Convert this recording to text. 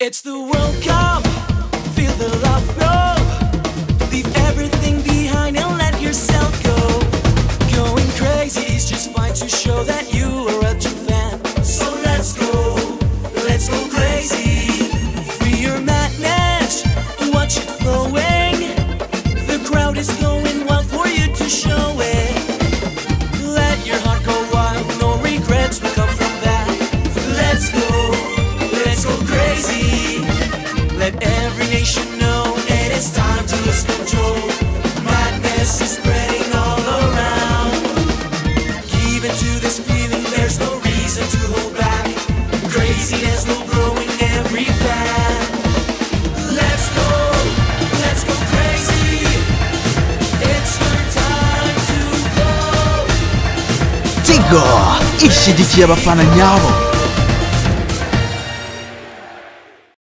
It's the World Cup, feel the love grow. Leave everything behind and let yourself go. Going crazy is just fine to show that you are a true fan. So let's go crazy. Free your madness, watch it flowing. The crowd is going wild for you to show it. Let your heart go wild, no regrets will come from that. Let's go crazy. Let every nation know it is time to lose control. Madness is spreading all around. Give into this feeling, there's no reason to hold back. Craziness will grow in every fan. Let's go crazy. It's your time to go. Tigo, ishyigikiye abafana nyabo.